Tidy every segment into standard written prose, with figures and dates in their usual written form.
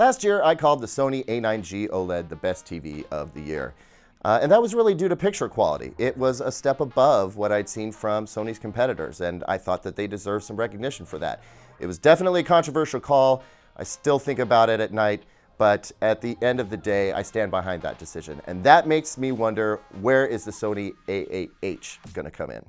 Last year, I called the Sony A9G OLED the best TV of the year. And that was really due to picture quality. It was a step above what I'd seen from Sony's competitors, and I thought that they deserved some recognition for that. It was definitely a controversial call. I still think about it at night, but at the end of the day, I stand behind that decision. And that makes me wonder, where is the Sony A8H gonna come in?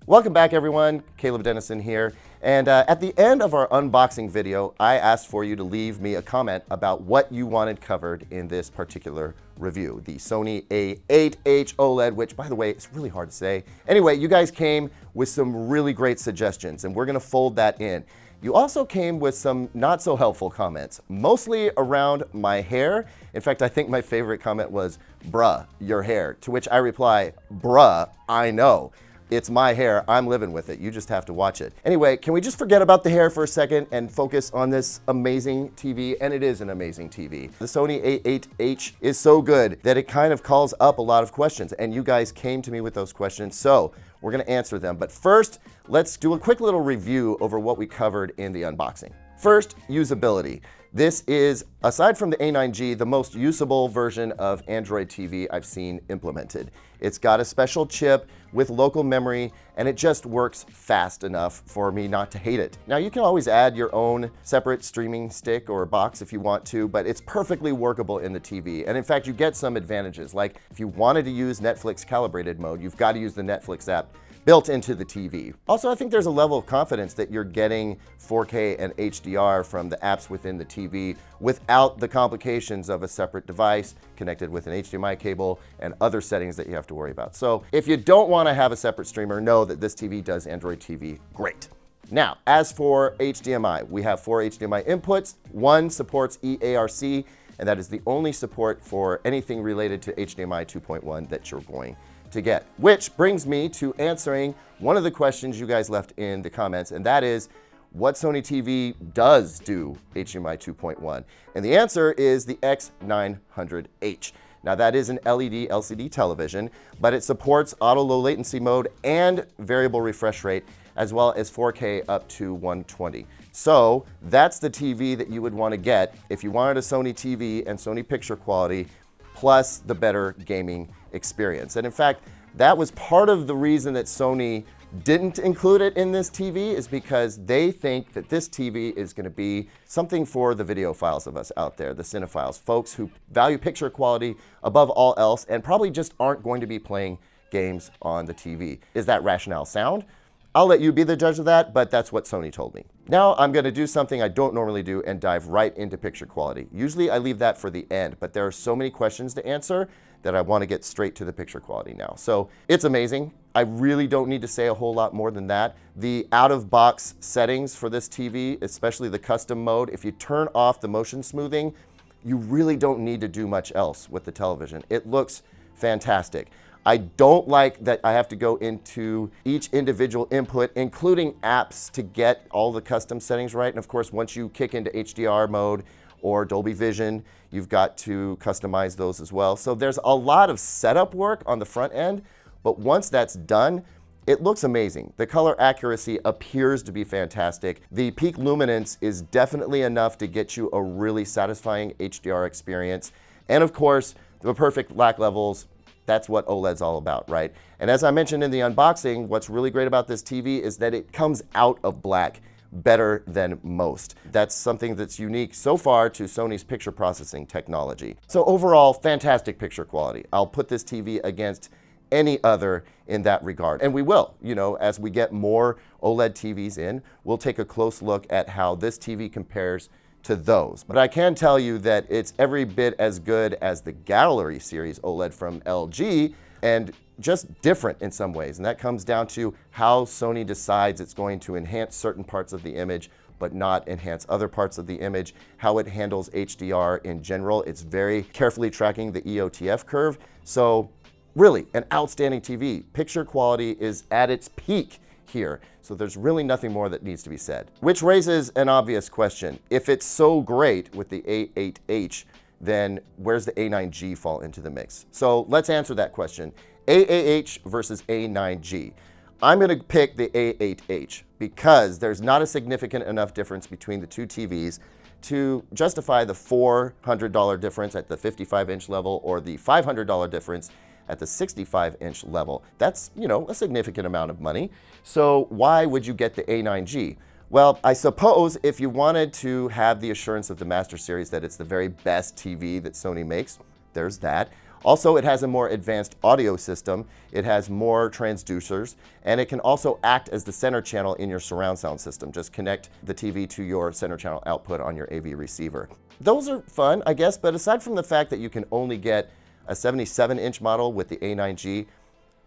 Welcome back, everyone. Caleb Dennison here. And at the end of our unboxing video, I asked for you to leave me a comment about what you wanted covered in this particular review, the Sony A8H OLED, which, by the way, it's really hard to say. Anyway, you guys came with some really great suggestions, and we're gonna fold that in. You also came with some not so helpful comments, mostly around my hair. In fact, I think my favorite comment was, "Bruh, your hair," to which I reply, "Bruh, I know. It's my hair, I'm living with it, you just have to watch it." Anyway, can we just forget about the hair for a second and focus on this amazing TV? And it is an amazing TV. The Sony A8H is so good that it kind of calls up a lot of questions, and you guys came to me with those questions, so we're gonna answer them. But first, let's do a quick little review over what we covered in the unboxing. First, usability. This is, aside from the A9G, the most usable version of Android TV I've seen implemented. It's got a special chip with local memory, and it just works fast enough for me not to hate it. Now, you can always add your own separate streaming stick or box if you want to, but it's perfectly workable in the TV. And in fact, you get some advantages. Like if you wanted to use Netflix calibrated mode, you've got to use the Netflix app built into the TV. Also, I think there's a level of confidence that you're getting 4K and HDR from the apps within the TV without the complications of a separate device connected with an HDMI cable and other settings that you have to worry about. So if you don't want to have a separate streamer, know that this TV does Android TV great. Now, as for HDMI, we have 4 HDMI inputs. One supports eARC, and that is the only support for anything related to HDMI 2.1 that you're going to get. Which brings me to answering one of the questions you guys left in the comments, and that is, what Sony TV does do HDMI 2.1? And the answer is the X900H. Now that is an LED LCD television, but it supports auto low latency mode and variable refresh rate, as well as 4K up to 120. So that's the TV that you would want to get if you wanted a Sony TV and Sony picture quality, plus the better gaming experience. And in fact, that was part of the reason that Sony didn't include it in this TV, is because they think that this TV is going to be something for the videophiles of us out there, the cinephiles, folks who value picture quality above all else and probably just aren't going to be playing games on the TV. Is that rationale sound? I'll let you be the judge of that, but that's what Sony told me. Now I'm going to do something I don't normally do and dive right into picture quality. Usually I leave that for the end, but there are so many questions to answer that I want to get straight to the picture quality now. So it's amazing. I really don't need to say a whole lot more than that. The out-of-box settings for this TV, especially the custom mode, if you turn off the motion smoothing, you really don't need to do much else with the television. It looks fantastic. I don't like that I have to go into each individual input, including apps, to get all the custom settings right. And of course, once you kick into HDR mode or Dolby Vision, you've got to customize those as well. So there's a lot of setup work on the front end, but once that's done, it looks amazing. The color accuracy appears to be fantastic. The peak luminance is definitely enough to get you a really satisfying HDR experience. And of course, the perfect black levels. That's what OLED's all about, right? And as I mentioned in the unboxing, what's really great about this TV is that it comes out of black better than most. That's something that's unique so far to Sony's picture processing technology. So overall, fantastic picture quality. I'll put this TV against any other in that regard. And we will, as we get more OLED TVs in, we'll take a close look at how this TV compares to those. But I can tell you that it's every bit as good as the Gallery series OLED from LG, and just different in some ways. And that comes down to how Sony decides it's going to enhance certain parts of the image, but not enhance other parts of the image, how it handles HDR in general. It's very carefully tracking the EOTF curve. So really an outstanding TV. Picture quality is at its peak here. So there's really nothing more that needs to be said. Which raises an obvious question. If it's so great with the A8H, then where's the A9G fall into the mix? So let's answer that question. A8H versus A9G. I'm going to pick the A8H because there's not a significant enough difference between the two TVs to justify the $400 difference at the 55-inch level or the $500 difference at the 65-inch level. That's, a significant amount of money. So why would you get the A9G? Well, I suppose if you wanted to have the assurance of the Master Series that it's the very best TV that Sony makes, there's that. Also, it has a more advanced audio system, it has more transducers, and it can also act as the center channel in your surround sound system. Just connect the TV to your center channel output on your AV receiver. Those are fun, I guess, but aside from the fact that you can only get a 77-inch model with the A9G,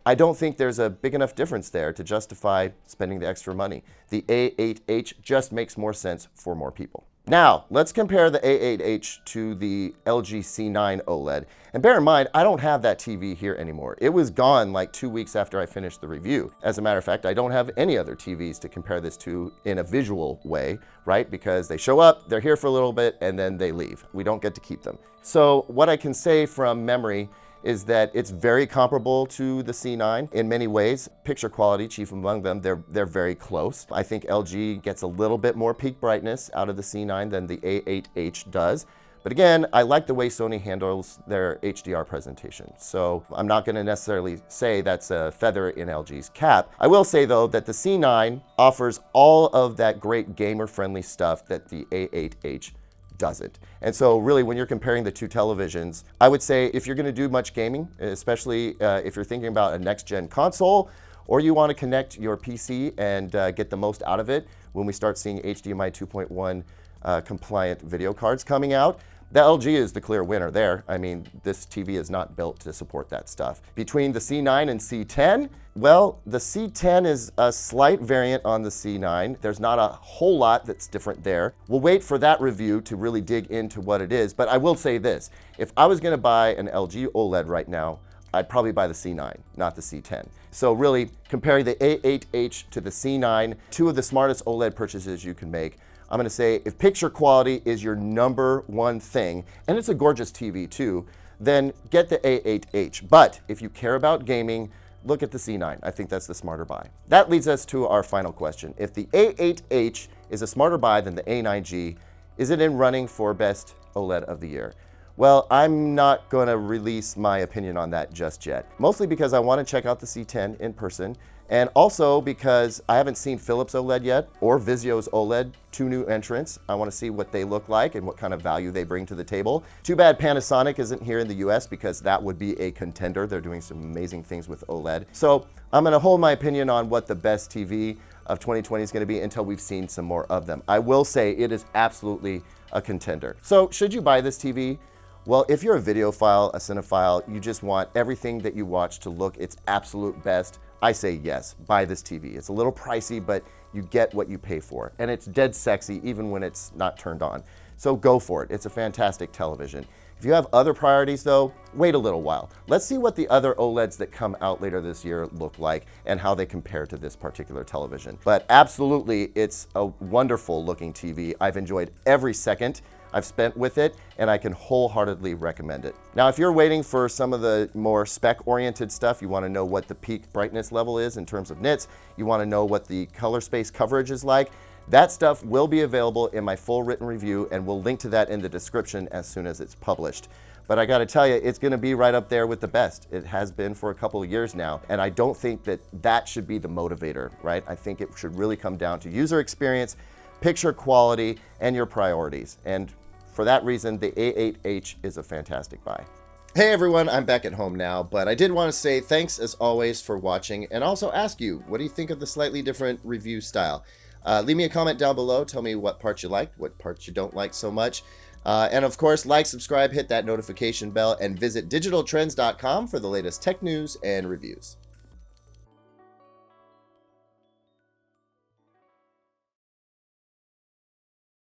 I don't think there's a big enough difference there to justify spending the extra money. The A8H just makes more sense for more people. Now, let's compare the A8H to the LG C9 OLED. And bear in mind, I don't have that TV here anymore. It was gone like 2 weeks after I finished the review. As a matter of fact, I don't have any other TVs to compare this to in a visual way, right? Because they show up, they're here for a little bit, and then they leave. We don't get to keep them. So what I can say from memory is that it's very comparable to the C9 in many ways. Picture quality, chief among them, they're very close. I think LG gets a little bit more peak brightness out of the C9 than the A8H does. But again, I like the way Sony handles their HDR presentation. So I'm not gonna necessarily say that's a feather in LG's cap. I will say though that the C9 offers all of that great gamer-friendly stuff that the A8H doesn't. And so really when you're comparing the two televisions, I would say if you're going to do much gaming, especially if you're thinking about a next-gen console, or you want to connect your PC and get the most out of it when we start seeing HDMI 2.1 compliant video cards coming out, the LG is the clear winner there. I mean, this TV is not built to support that stuff. Between the C9 and C10, well, the C10 is a slight variant on the C9. There's not a whole lot that's different there. We'll wait for that review to really dig into what it is, but I will say this. If I was gonna buy an LG OLED right now, I'd probably buy the C9, not the C10. So really, comparing the A8H to the C9, two of the smartest OLED purchases you can make. I'm gonna say if picture quality is your #1 thing, and it's a gorgeous TV too, then get the A8H. But if you care about gaming, look at the C9. I think that's the smarter buy. That leads us to our final question. If the A8H is a smarter buy than the A9G, is it in running for best OLED of the year? Well, I'm not gonna release my opinion on that just yet. Mostly because I wanna check out the C10 in person, and also because I haven't seen Philips OLED yet, or Vizio's OLED, two new entrants. I wanna see what they look like and what kind of value they bring to the table. Too bad Panasonic isn't here in the US because that would be a contender. They're doing some amazing things with OLED. So I'm gonna hold my opinion on what the best TV of 2020 is gonna be until we've seen some more of them. I will say it is absolutely a contender. So should you buy this TV? Well, if you're a videophile, a cinephile, you just want everything that you watch to look its absolute best, I say yes, buy this TV. It's a little pricey, but you get what you pay for. And it's dead sexy even when it's not turned on. So go for it. It's a fantastic television. If you have other priorities though, wait a little while. Let's see what the other OLEDs that come out later this year look like and how they compare to this particular television. But absolutely, it's a wonderful looking TV. I've enjoyed every second I've spent with it, and I can wholeheartedly recommend it. Now, if you're waiting for some of the more spec-oriented stuff, you wanna know what the peak brightness level is in terms of nits, you wanna know what the color space coverage is like, that stuff will be available in my full written review, and we'll link to that in the description as soon as it's published. But I gotta tell you, it's gonna be right up there with the best. It has been for a couple of years now, and I don't think that that should be the motivator, right? I think it should really come down to user experience, picture quality, and your priorities. And for that reason, the A8H is a fantastic buy. Hey everyone, I'm back at home now, but I did want to say thanks as always for watching and also ask you, what do you think of the slightly different review style? Leave me a comment down below, tell me what parts you liked, what parts you don't like so much. And of course, like, subscribe, hit that notification bell, and visit digitaltrends.com for the latest tech news and reviews.